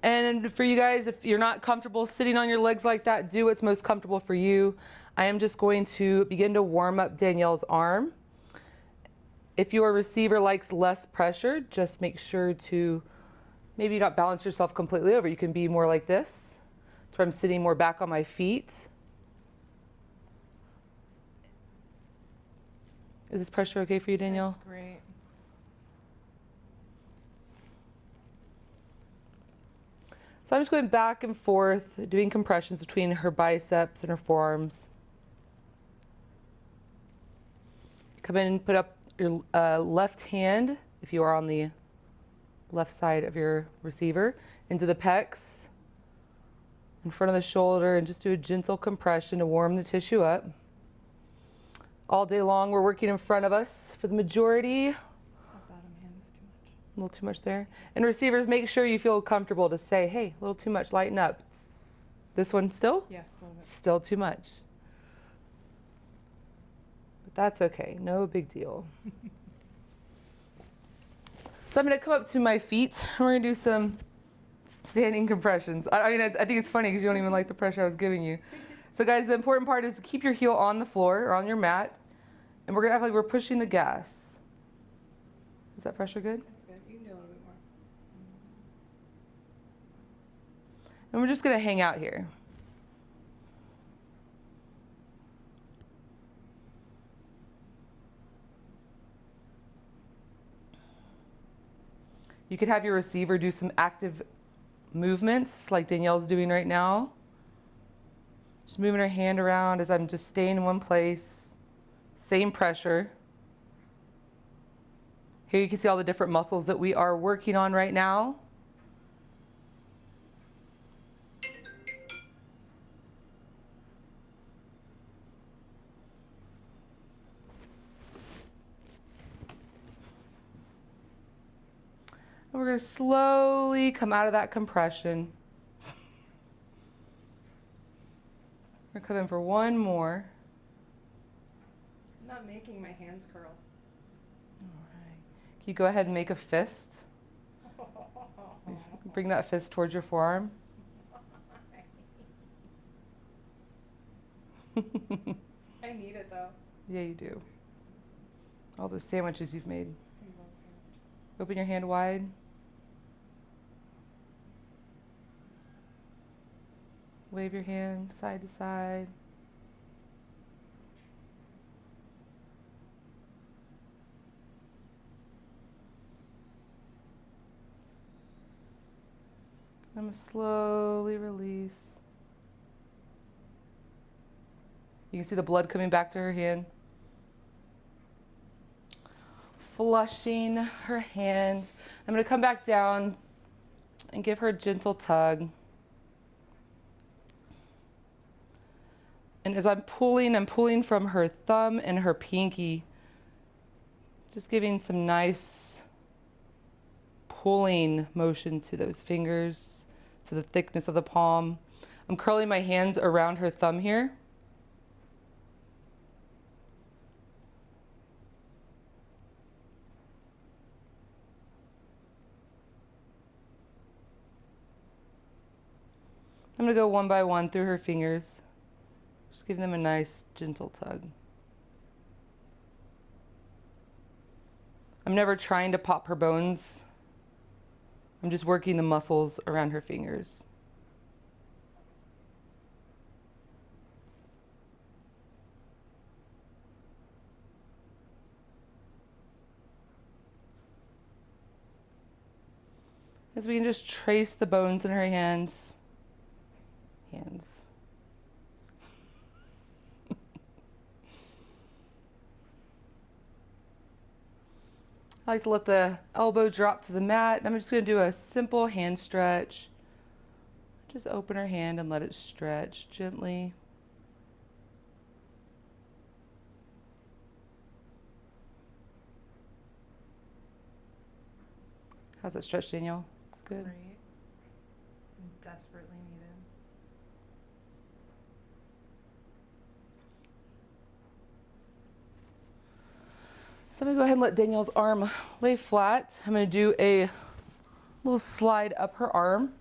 And for you guys, if you're not comfortable sitting on your legs like that, do what's most comfortable for you. I am just going to begin to warm up Danielle's arm. If your receiver likes less pressure, just make sure to maybe not balance yourself completely over. You can be more like this. So I'm sitting more back on my feet. Is this pressure okay for you, Danielle? That's great. So I'm just going back and forth, doing compressions between her biceps and her forearms. Come in and put up your left hand, if you are on the left side of your receiver, into the pecs, in front of the shoulder, and just do a gentle compression to warm the tissue up. All day long, we're working in front of us for the majority. Bottom hand is too much. A little too much there. And receivers, make sure you feel comfortable to say, hey, a little too much, lighten up. This one still? Yeah, it's a little bit. Still too much. But that's okay, no big deal. So I'm gonna come up to my feet. We're gonna do some standing compressions. I think it's funny because you don't even like the pressure I was giving you. So guys, the important part is to keep your heel on the floor or on your mat. And we're gonna act like we're pushing the gas. Is that pressure good? That's good. You can do a little bit more. And we're just gonna hang out here. You could have your receiver do some active movements like Danielle's doing right now. Just moving her hand around as I'm just staying in one place. Same pressure. Here you can see all the different muscles that we are working on right now. And we're going to slowly come out of that compression. We're going to come in for one more. I'm not making my hands curl. All right. Can you go ahead and make a fist? Bring that fist towards your forearm. I need it though. Yeah, you do. All those sandwiches you've made. I love sandwiches. Open your hand wide. Wave your hand side to side. I'm going to slowly release. You can see the blood coming back to her hand. Flushing her hand. I'm going to come back down and give her a gentle tug. And as I'm pulling from her thumb and her pinky, just giving some nice pulling motion to those fingers, to the thickness of the palm. I'm curling my hands around her thumb here. I'm going to go one by one through her fingers. Just give them a nice, gentle tug. I'm never trying to pop her bones. I'm just working the muscles around her fingers. As we can just trace the bones in her hands. I like to let the elbow drop to the mat. I'm just going to do a simple hand stretch. Just open her hand and let it stretch gently. How's that stretch, Danielle? Good. Great. Desperately needed. So I'm going to go ahead and let Danielle's arm lay flat. I'm going to do a little slide up her arm.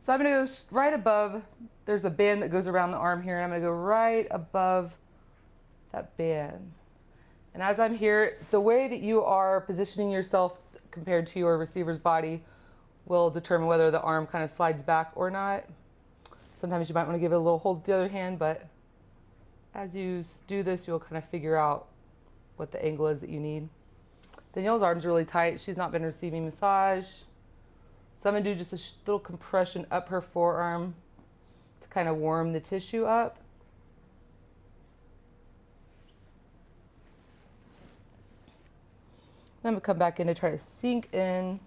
So I'm going to go right above, there's a band that goes around the arm here, and I'm going to go right above that band. And as I'm here, the way that you are positioning yourself compared to your receiver's body will determine whether the arm kind of slides back or not. Sometimes you might want to give it a little hold with the other hand, but as you do this, you'll kind of figure out what the angle is that you need. Danielle's arm's really tight. She's not been receiving massage. So I'm going to do just a little compression up her forearm to kind of warm the tissue up. Then I'm going to come back in to try to sink in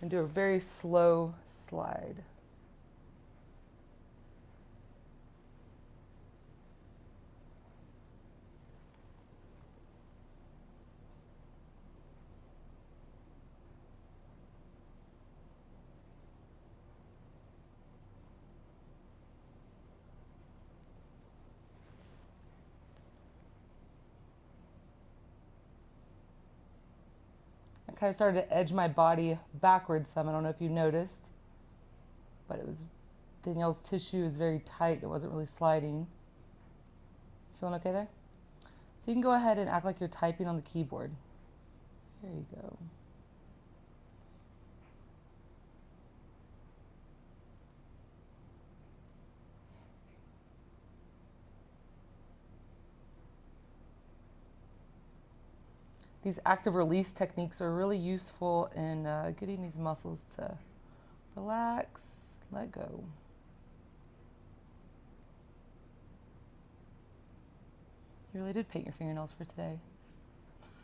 and do a very slow slide. I kind of started to edge my body backwards some. I don't know if you noticed, but it was Danielle's tissue is very tight. It wasn't really sliding. Feeling okay there? So you can go ahead and act like you're typing on the keyboard. There you go. These active release techniques are really useful in getting these muscles to relax, let go. You really did paint your fingernails for today.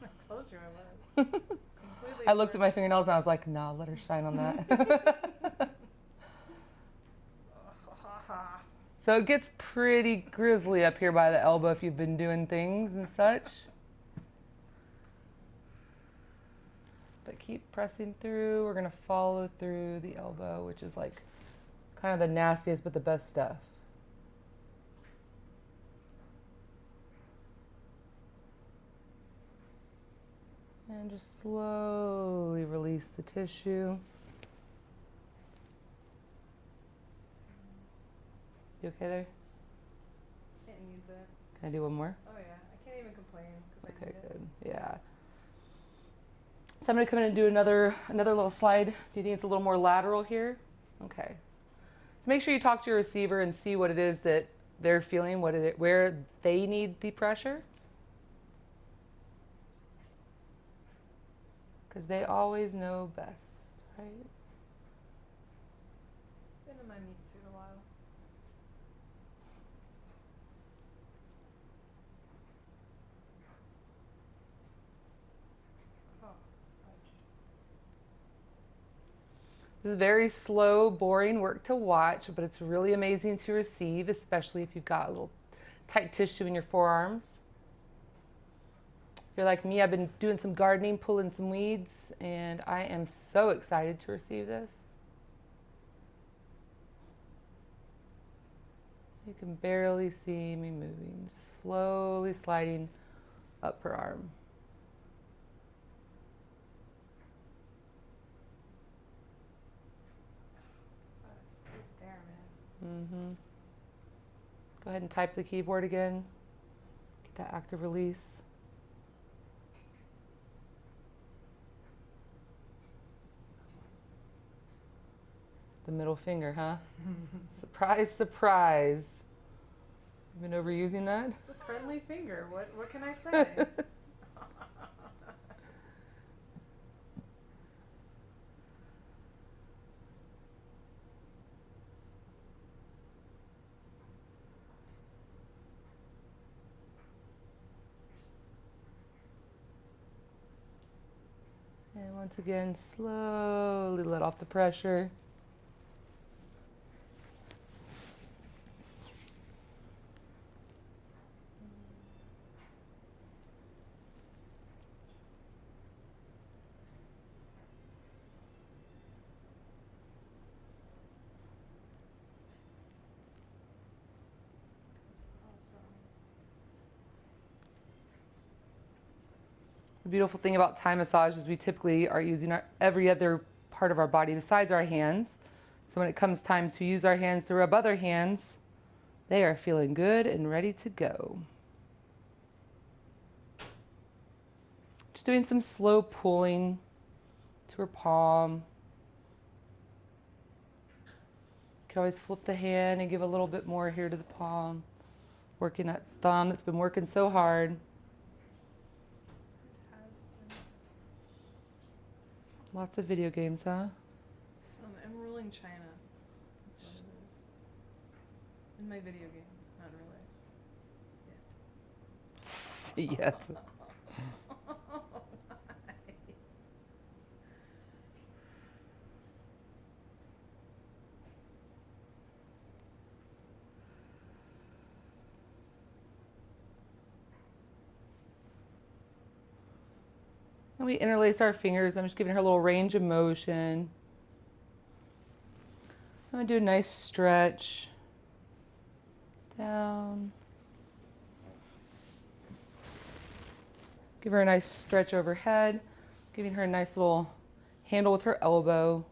I told you I was. Completely I looked at my fingernails and I was like, nah, let her shine on that. So it gets pretty grisly up here by the elbow if you've been doing things and such. But keep pressing through. We're going to follow through the elbow, which is like kind of the nastiest but the best stuff. And just slowly release the tissue. You okay there? It needs it. Can I do one more? Oh yeah, I can't even complain because I Okay, need it. good. Yeah. So I'm going to come in and do another little slide. Do you think it's a little more lateral here? Okay. So make sure you talk to your receiver and see what it is that they're feeling, where they need the pressure. Because they always know best, right? Been in my meat suit a while. Oh, fudge. This is very slow, boring work to watch, but it's really amazing to receive, especially if you've got a little tight tissue in your forearms. If you're like me, I've been doing some gardening, pulling some weeds, and I am so excited to receive this. You can barely see me moving, just slowly sliding up her arm. Right there, man. Mm-hmm. Go ahead and type the keyboard again. Get that active release. The middle finger, huh? Surprise, surprise. You've been overusing that? It's a friendly finger. What can I say? And once again, slowly let off the pressure. The beautiful thing about Thai massage is we typically are using every other part of our body besides our hands. So when it comes time to use our hands to rub other hands, they are feeling good and ready to go. Just doing some slow pulling to her palm. You can always flip the hand and give a little bit more here to the palm. Working that thumb that's been working so hard. Lots of video games, huh? I'm ruling China. That's what it is. In my video game, not really. Yes. And we interlace our fingers. I'm just giving her a little range of motion. I'm going to do a nice stretch. Down. Give her a nice stretch overhead. Giving her a nice little handle with her elbow.